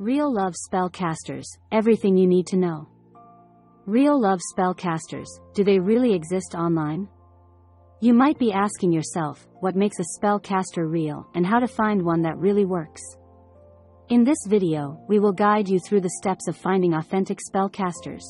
Real love spellcasters, everything you need to know. Real love spellcasters, do they really exist online? You might be asking yourself, what makes a spellcaster real and how to find one that really works. In this video, we will guide you through the steps of finding authentic spellcasters.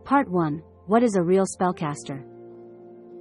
Part 1. What is a real spellcaster?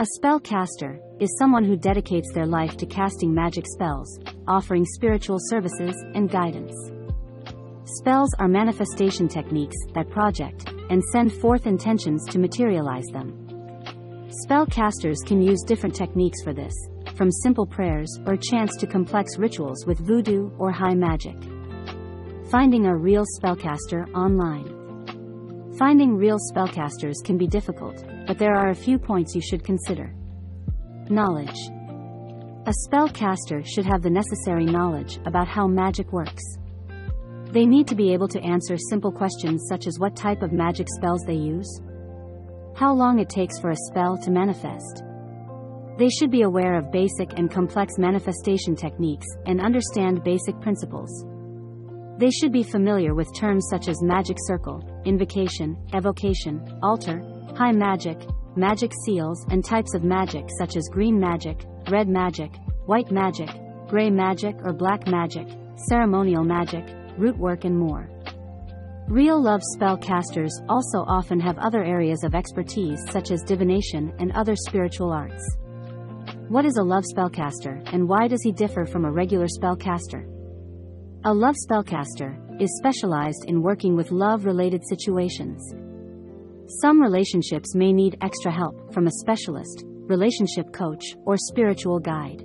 A spellcaster is someone who dedicates their life to casting magic spells, offering spiritual services and guidance. Spells are manifestation techniques that project and send forth intentions to materialize them. Spellcasters can use different techniques for this, from simple prayers or chants to complex rituals with voodoo or high magic. Finding a real spellcaster online. Finding real spellcasters can be difficult, but there are a few points you should consider. Knowledge. A spellcaster should have the necessary knowledge about how magic works. They need to be able to answer simple questions such as what type of magic spells they use, how long it takes for a spell to manifest. They should be aware of basic and complex manifestation techniques and understand basic principles. They should be familiar with terms such as magic circle, invocation, evocation, altar, high magic, magic seals, and types of magic such as green magic, red magic, white magic, gray magic or black magic, ceremonial magic, root work, and more. Real love spellcasters also often have other areas of expertise such as divination and other spiritual arts. What is a love spellcaster, and why does he differ from a regular spellcaster? A love spellcaster is specialized in working with love-related situations. Some relationships may need extra help from a specialist, relationship coach, or spiritual guide.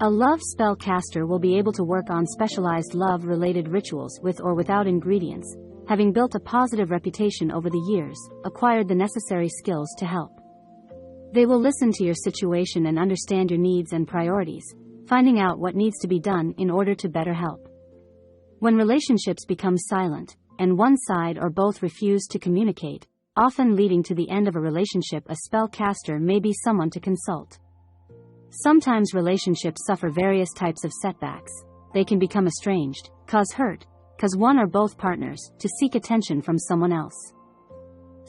A love spellcaster will be able to work on specialized love-related rituals with or without ingredients, having built a positive reputation over the years, acquired the necessary skills to help. They will listen to your situation and understand your needs and priorities, finding out what needs to be done in order to better help. When relationships become silent, and one side or both refuse to communicate, often leading to the end of a relationship, a spellcaster may be someone to consult. Sometimes relationships suffer various types of setbacks. They can become estranged, cause hurt, cause one or both partners to seek attention from someone else.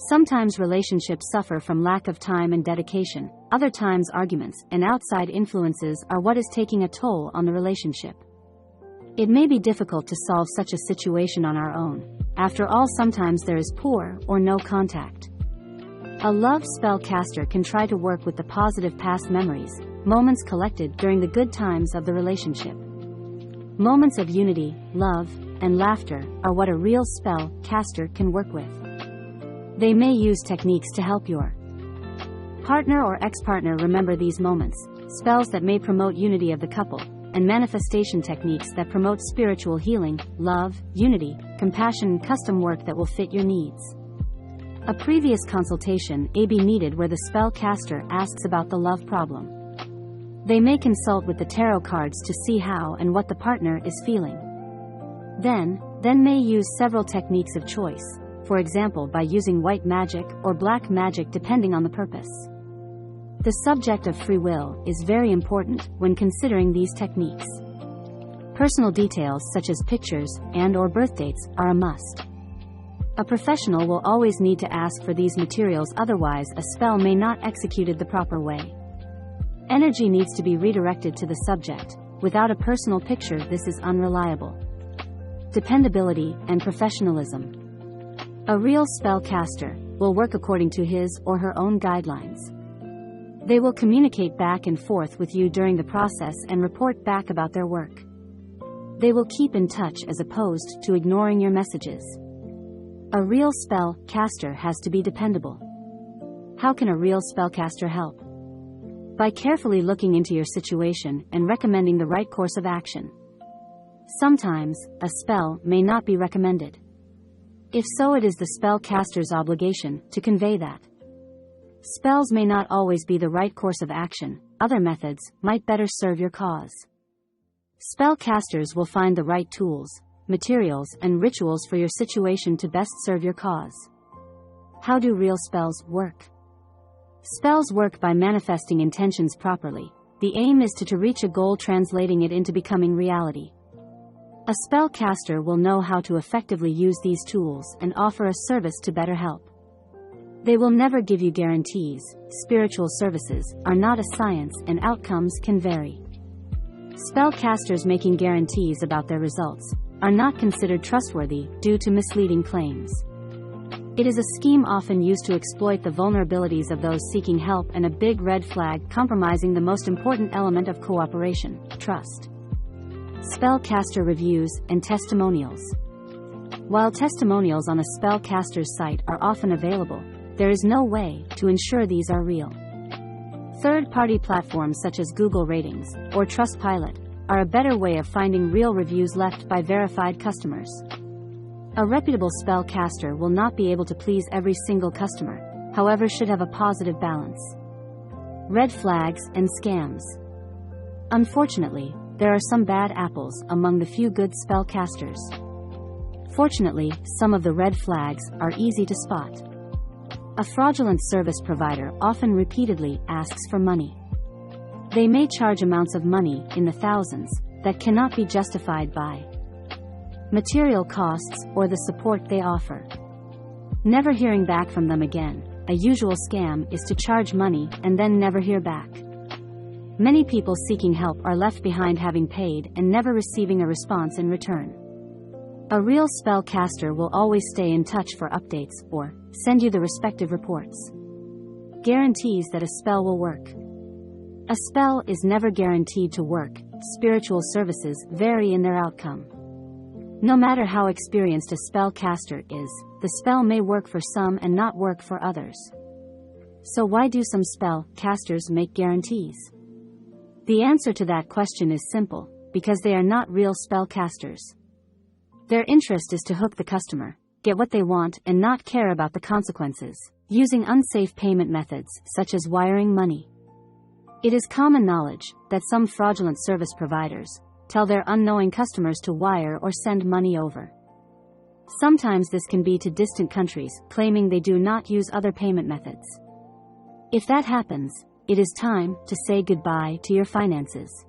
Sometimes relationships suffer from lack of time and dedication. Other times arguments and outside influences are what is taking a toll on the relationship. It may be difficult to solve such a situation on our own. After all, sometimes there is poor or no contact. A love spellcaster can try to work with the positive past memories, moments collected during the good times of the relationship. Moments of unity, love, and laughter are what a real spellcaster can work with. They may use techniques to help your partner or ex-partner remember these moments, spells that may promote unity of the couple, and manifestation techniques that promote spiritual healing, love, unity, compassion, and custom work that will fit your needs. A previous consultation may be needed where the spellcaster asks about the love problem. They may consult with the tarot cards to see how and what the partner is feeling. Then may use several techniques of choice, for example by using white magic or black magic depending on the purpose. The subject of free will is very important when considering these techniques. Personal details such as pictures and/or birth dates are a must. A professional will always need to ask for these materials, otherwise a spell may not executed the proper way. Energy needs to be redirected to the subject. Without a personal picture, this is unreliable. Dependability and professionalism. A real spellcaster will work according to his or her own guidelines. They will communicate back and forth with you during the process and report back about their work. They will keep in touch as opposed to ignoring your messages. A real spellcaster has to be dependable. How can a real spellcaster help? By carefully looking into your situation and recommending the right course of action. Sometimes, a spell may not be recommended. If so, it is the spellcaster's obligation to convey that. Spells may not always be the right course of action. Other methods might better serve your cause. Spellcasters will find the right tools, materials, and rituals for your situation to best serve your cause. How do real spells work? Spells work by manifesting intentions properly. The aim is to reach a goal, translating it into becoming reality. A spellcaster will know how to effectively use these tools and offer a service to better help. They will never give you guarantees. Spiritual services are not a science and outcomes can vary. Spellcasters making guarantees about their results are not considered trustworthy due to misleading claims. It is a scheme often used to exploit the vulnerabilities of those seeking help and a big red flag compromising the most important element of cooperation, trust. Spellcaster reviews and testimonials. While testimonials on a spellcaster's site are often available, there is no way to ensure these are real. Third-party platforms such as Google Ratings or Trustpilot are a better way of finding real reviews left by verified customers. A reputable spellcaster will not be able to please every single customer, however should have a positive balance. Red flags and scams. Unfortunately, there are some bad apples among the few good spellcasters. Fortunately, some of the red flags are easy to spot. A fraudulent service provider often repeatedly asks for money. They may charge amounts of money in the thousands that cannot be justified by material costs or the support they offer. Never hearing back from them again. A usual scam is to charge money and then never hear back. Many people seeking help are left behind having paid and never receiving a response in return. A real spellcaster will always stay in touch for updates or send you the respective reports. Guarantees that a spell will work. A spell is never guaranteed to work. Spiritual services vary in their outcome. No matter how experienced a spellcaster is, the spell may work for some and not work for others. So why do some spellcasters make guarantees? The answer to that question is simple: because they are not real spellcasters. Their interest is to hook the customer, get what they want, and not care about the consequences, using unsafe payment methods such as wiring money. It is common knowledge that some fraudulent service providers tell their unknowing customers to wire or send money over. Sometimes this can be to distant countries, claiming they do not use other payment methods. If that happens, it is time to say goodbye to your finances.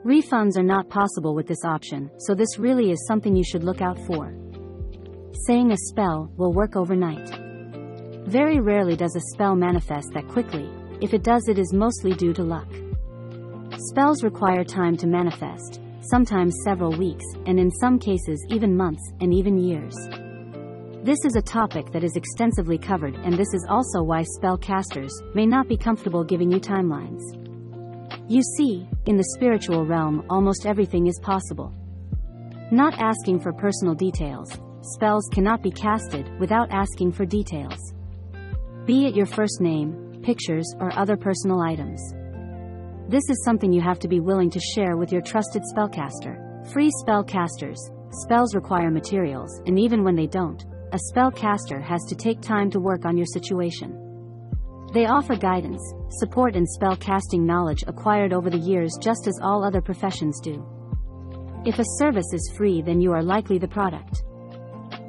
Refunds are not possible with this option, so this really is something you should look out for. Saying a spell will work overnight. Very rarely does a spell manifest that quickly. If it does, it is mostly due to luck. Spells require time to manifest, sometimes several weeks, and in some cases even months and even years. This is a topic that is extensively covered, and this is also why spellcasters may not be comfortable giving you timelines. You see, in the spiritual realm, almost everything is possible. Not asking for personal details, spells cannot be casted without asking for details. Be it your first name, pictures, or other personal items. This is something you have to be willing to share with your trusted spellcaster. Free spellcasters. Spells require materials, and even when they don't, a spellcaster has to take time to work on your situation. They offer guidance, support, and spellcasting knowledge acquired over the years, just as all other professions do. If a service is free, then you are likely the product.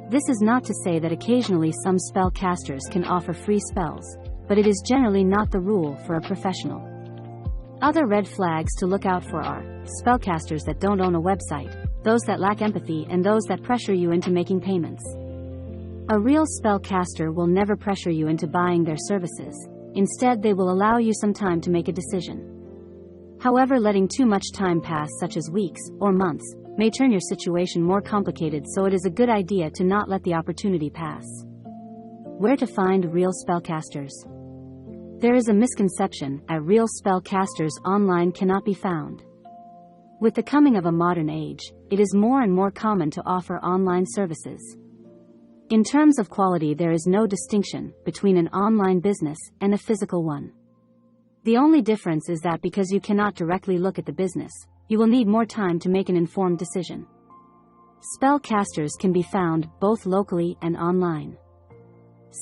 This is not to say that occasionally some spellcasters can offer free spells, but it is generally not the rule for a professional. Other red flags to look out for are spellcasters that don't own a website, those that lack empathy, and those that pressure you into making payments. A real spellcaster will never pressure you into buying their services. Instead, they will allow you some time to make a decision. However, letting too much time pass, such as weeks or months, may turn your situation more complicated, so it is a good idea to not let the opportunity pass. Where to find real spellcasters? There is a misconception that real spellcasters online cannot be found. With the coming of a modern age, it is more and more common to offer online services. In terms of quality, there is no distinction between an online business and a physical one. The only difference is that because you cannot directly look at the business, you will need more time to make an informed decision. Spellcasters can be found both locally and online.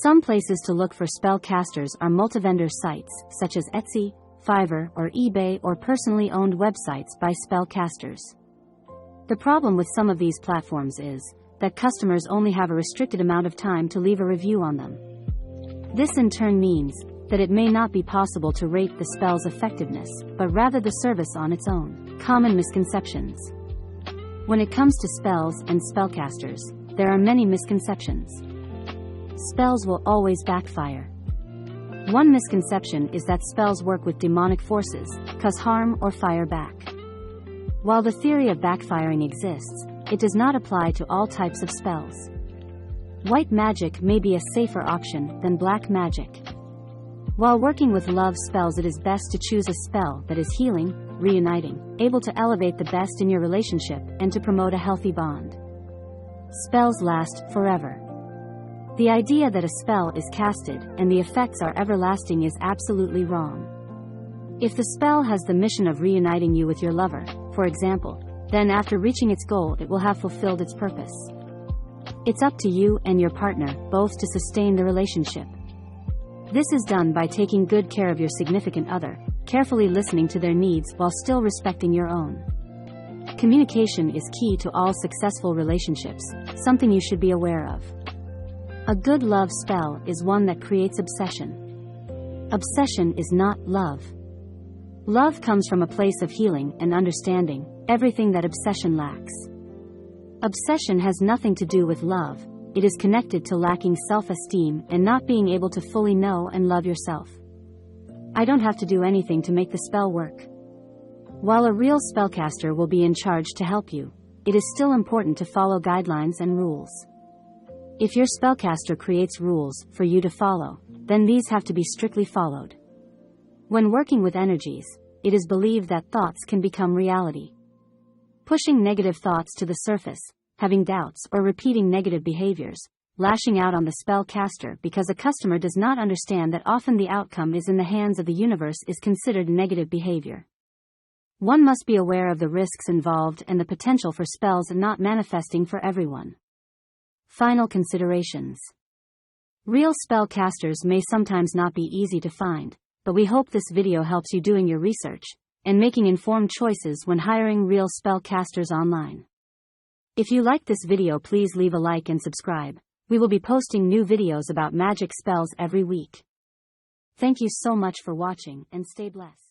Some places to look for spellcasters are multi-vendor sites such as Etsy, Fiverr, or eBay, or personally owned websites by spellcasters. The problem with some of these platforms is that customers only have a restricted amount of time to leave a review on them. This in turn means that it may not be possible to rate the spell's effectiveness, but rather the service on its own. Common misconceptions. When it comes to spells and spellcasters, there are many misconceptions. Spells will always backfire. One misconception is that spells work with demonic forces, cause harm or fire back. While the theory of backfiring exists, it does not apply to all types of spells. White magic may be a safer option than black magic. While working with love spells, it is best to choose a spell that is healing, reuniting, able to elevate the best in your relationship, and to promote a healthy bond. Spells last forever. The idea that a spell is casted and the effects are everlasting is absolutely wrong. If the spell has the mission of reuniting you with your lover, for example, then after reaching its goal it will have fulfilled its purpose. It's up to you and your partner both to sustain the relationship. This is done by taking good care of your significant other, carefully listening to their needs while still respecting your own. Communication is key to all successful relationships, something you should be aware of. A good love spell is one that creates obsession. Obsession is not love. Love comes from a place of healing and understanding, everything that obsession lacks. Obsession has nothing to do with love. It is connected to lacking self-esteem and not being able to fully know and love yourself. I don't have to do anything to make the spell work. While a real spellcaster will be in charge to help you, it is still important to follow guidelines and rules. If your spellcaster creates rules for you to follow, then these have to be strictly followed. When working with energies, it is believed that thoughts can become reality. Pushing negative thoughts to the surface, having doubts or repeating negative behaviors, lashing out on the spellcaster because a customer does not understand that often the outcome is in the hands of the universe is considered negative behavior. One must be aware of the risks involved and the potential for spells not manifesting for everyone. Final considerations. Real spellcasters may sometimes not be easy to find, but we hope this video helps you doing your research and making informed choices when hiring real spellcasters online. If you liked this video, please leave a like and subscribe. We will be posting new videos about magic spells every week. Thank you so much for watching and stay blessed.